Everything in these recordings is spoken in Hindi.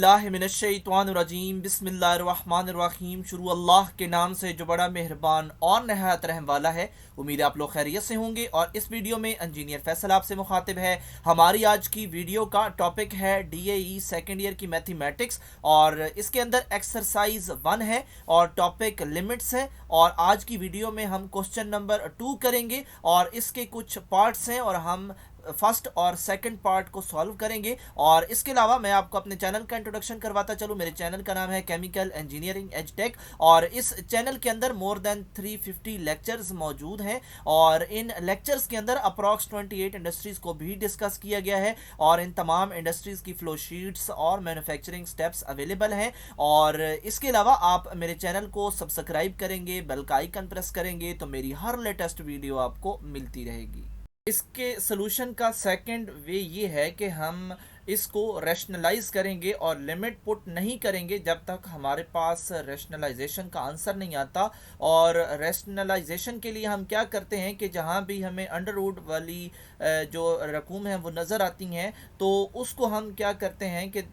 बिस्मिल्लाहिमिनश्शैतानिर्रजीम बिस्मिल्लाहिर्रहमानिर्रहीम। शुरू अल्लाह के नाम से जो बड़ा मेहरबान और नहायत रहम वाला है। उम्मीद है आप लोग खैरियत से होंगे। और इस वीडियो में इंजीनियर फैसल आपसे मुखातिब है। हमारी आज की वीडियो का टॉपिक है डीएई सेकेंड ईयर की मैथमेटिक्स, और इसके अंदर एक्सरसाइज 1 है और टॉपिक लिमिट्स है। और आज की वीडियो में हम क्वेश्चन नंबर 2 करेंगे और इसके कुछ पार्ट्स हैं और हम फर्स्ट और सेकंड पार्ट को सॉल्व करेंगे। और इसके अलावा मैं आपको अपने चैनल का इंट्रोडक्शन करवाता चलूँ। मेरे चैनल का नाम है केमिकल इंजीनियरिंग एज टेक, और इस चैनल के अंदर मोर देन 350 लेक्चर्स मौजूद हैं। और इन लेक्चर्स के अंदर अप्रॉक्स 28 इंडस्ट्रीज़ को भी डिस्कस किया गया है, और इन तमाम इंडस्ट्रीज़ की फ्लो शीट्स और मैन्युफैक्चरिंग स्टेप्स अवेलेबल हैं। और इसके अलावा आप मेरे चैनल को सब्सक्राइब करेंगे, बेल का आइकन प्रेस करेंगे तो मेरी हर लेटेस्ट वीडियो आपको मिलती रहेगी। इसके सलूशन का सेकंड वे ये है कि हम इसको रैशनलाइज करेंगे और लिमिट पुट नहीं करेंगे जब तक हमारे पास रैशनलाइजेशन का आंसर नहीं आता। और रैशनलाइजेशन के लिए हम क्या करते हैं कि जहाँ भी हमें अंडर रूट वाली जो रकूम है वो नज़र आती हैं, तो उसको हम क्या करते हैं कि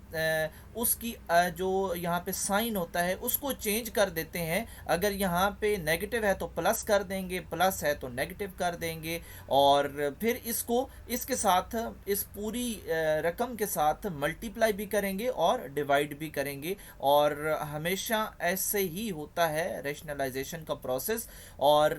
उसकी जो यहाँ पे साइन होता है उसको चेंज कर देते हैं। अगर यहाँ पे नेगेटिव है तो प्लस कर देंगे, प्लस है तो नेगेटिव कर देंगे, और फिर इसको इसके साथ इस पूरी रकम के साथ मल्टीप्लाई भी करेंगे और डिवाइड भी करेंगे। और हमेशा ऐसे ही होता है रैशनलाइजेशन का प्रोसेस। और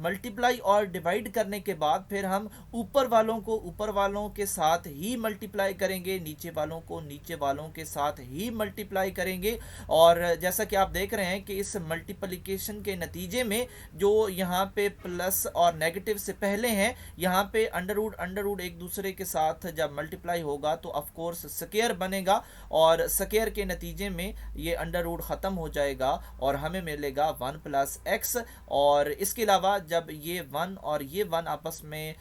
मल्टीप्लाई और डिवाइड करने के बाद फिर हम ऊपर वालों को ऊपर वालों के साथ ही मल्टीप्लाई करेंगे, नीचे वालों को नीचे वालों के साथ ही मल्टीप्लाई करेंगे। और जैसा कि आप देख रहे हैं कि इस मल्टीप्लिकेशन के नतीजे में जो यहाँ पे प्लस और नेगेटिव से पहले हैं, यहाँ पे अंडर रूट एक दूसरे के साथ जब मल्टीप्लाई होगा तो ऑफ कोर्स स्क्वायर बनेगा, और स्क्वायर के नतीजे में ये अंडर रूट ख़त्म हो जाएगा और हमें मिलेगा 1 + x। और इसके अलावा जब ये 1 और ये 1 आपस में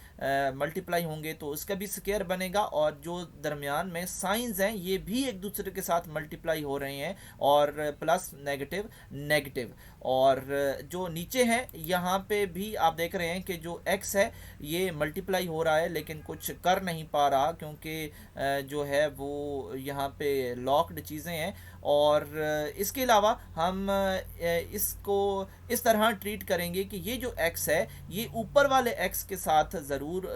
मल्टीप्लाई होंगे तो इसका भी स्क्वायर बनेगा, और जो दरमियान में साइंस हैं ये भी एक दूसरे के साथ मल्टीप्लाई हो रहे हैं, और प्लस नेगेटिव नेगेटिव। और जो नीचे है यहाँ पे भी आप देख रहे हैं कि जो x है ये मल्टीप्लाई हो रहा है लेकिन कुछ कर नहीं पा रहा, क्योंकि जो है वो यहाँ पे लॉक्ड चीज़ें हैं। और इसके अलावा हम इसको इस तरह ट्रीट करेंगे कि ये जो x है ये ऊपर वाले x के साथ ज़रूर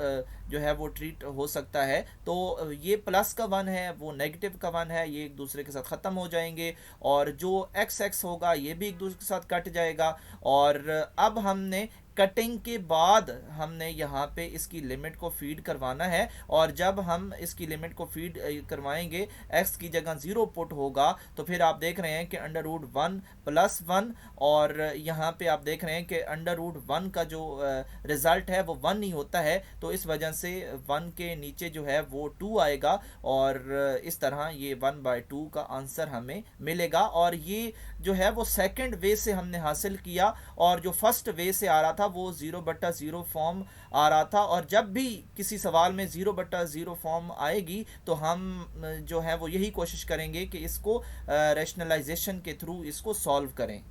जो है वो ट्रीट हो सकता है। तो ये प्लस का 1 है, वो नेगेटिव का 1 है, ये एक दूसरे के साथ ख़त्म हो जाएंगे, और जो x होगा ये भी एक दूसरे के साथ कट जाएगा। और अब हमने कटिंग के बाद हमने यहाँ पे इसकी लिमिट को फीड करवाना है, और जब हम इसकी लिमिट को फीड करवाएंगे x की जगह 0 पुट होगा तो फिर आप देख रहे हैं कि अंडर रूट 1 + 1, और यहाँ पे आप देख रहे हैं कि अंडर रूट 1 का जो रिज़ल्ट है वो 1 ही होता है, तो इस वजह से 1 के नीचे जो है वो 2 आएगा, और इस तरह ये 1/2 का आंसर हमें मिलेगा। और ये जो है वो सेकंड वे से हमने हासिल किया, और जो फर्स्ट वे से आ रहा था वो 0/0 फॉर्म आ रहा था। और जब भी किसी सवाल में 0/0 फॉर्म आएगी तो हम जो है वो यही कोशिश करेंगे कि इसको रैशनलाइजेशन के थ्रू इसको सॉल्व करें।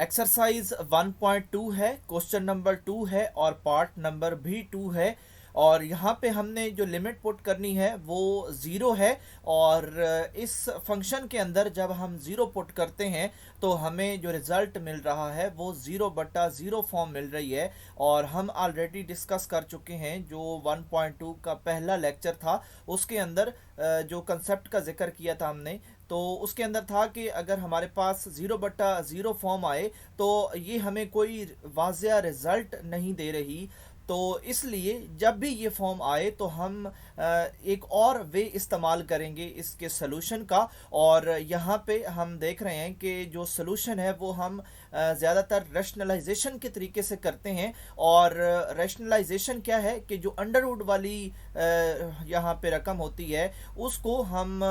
एक्सरसाइज 1.2 है, क्वेश्चन नंबर 2 है और पार्ट नंबर भी 2 है। और यहाँ पे हमने जो लिमिट पुट करनी है वो 0 है, और इस फंक्शन के अंदर जब हम 0 पुट करते हैं तो हमें जो रिज़ल्ट मिल रहा है वो 0/0 फॉर्म मिल रही है। और हम ऑलरेडी डिस्कस कर चुके हैं, जो 1.2 का पहला लेक्चर था उसके अंदर जो कंसेप्ट का जिक्र किया था हमने, तो उसके अंदर था कि अगर हमारे पास 0/0 फॉर्म आए तो ये हमें कोई वाज़िया रिज़ल्ट नहीं दे रही। तो इसलिए जब भी ये फॉर्म आए तो हम एक और वे इस्तेमाल करेंगे इसके सलूशन का। और यहाँ पे हम देख रहे हैं कि जो सलूशन है वो हम ज़्यादातर रैशनलाइजेशन के तरीके से करते हैं। और रैशनलाइजेशन क्या है कि जो अंडर रूट वाली यहाँ पे रकम होती है उसको हम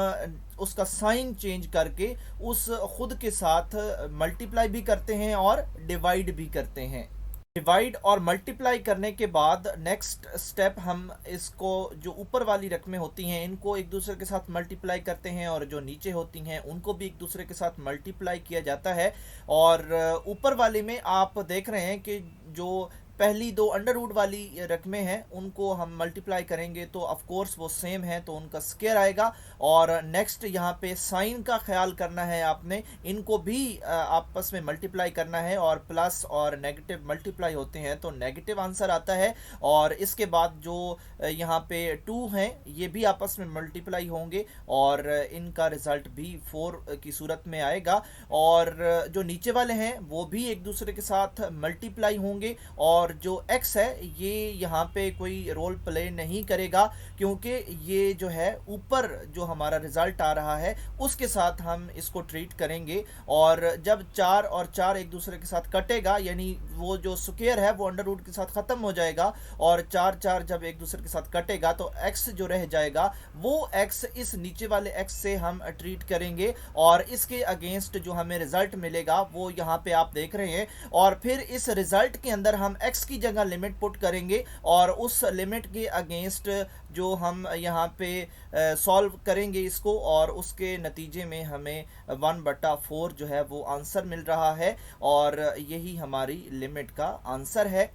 उसका साइन चेंज करके उस खुद के साथ मल्टीप्लाई भी करते हैं और डिवाइड भी करते हैं। डिवाइड और मल्टीप्लाई करने के बाद नेक्स्ट स्टेप हम इसको जो ऊपर वाली रकमें होती हैं इनको एक दूसरे के साथ मल्टीप्लाई करते हैं, और जो नीचे होती हैं उनको भी एक दूसरे के साथ मल्टीप्लाई किया जाता है। और ऊपर वाले में आप देख रहे हैं कि जो पहली दो अंडर रूट वाली रकमें हैं उनको हम मल्टीप्लाई करेंगे तो ऑफ कोर्स वो सेम है, तो उनका स्क्वायर आएगा। और नेक्स्ट यहाँ पे साइन का ख्याल करना है आपने, इनको भी आपस में मल्टीप्लाई करना है, और प्लस और नेगेटिव मल्टीप्लाई होते हैं तो नेगेटिव आंसर आता है। और इसके बाद जो यहाँ पे 2 हैं ये भी आपस में मल्टीप्लाई होंगे और इनका रिजल्ट भी 4 की सूरत में आएगा। और जो नीचे वाले हैं वो भी एक दूसरे के साथ मल्टीप्लाई होंगे, और जो x है ये यहाँ पे कोई रोल प्ले नहीं करेगा, क्योंकि ये जो है ऊपर जो हमारा रिजल्ट आ रहा है उसके साथ हम इसको ट्रीट करेंगे। और जब 4 और 4 एक दूसरे के साथ कटेगा, यानी वो जो स्क्वायर है वो अंडर रूट के साथ ख़त्म हो जाएगा, और 4 4 जब एक दूसरे के साथ कटेगा तो x जो रह जाएगा वो x इस नीचे वाले x से हम ट्रीट करेंगे, और इसके अगेंस्ट जो हमें रिजल्ट मिलेगा वो यहाँ पे आप देख रहे हैं। और फिर इस रिजल्ट के अंदर हम x की जगह लिमिट पुट करेंगे, और उस लिमिट के अगेंस्ट जो हम यहाँ पे सॉल्व करेंगे इसको, और उसके नतीजे में हमें 1/4 जो है वो आंसर मिल रहा है, और यही हमारी लिमिट का आंसर है।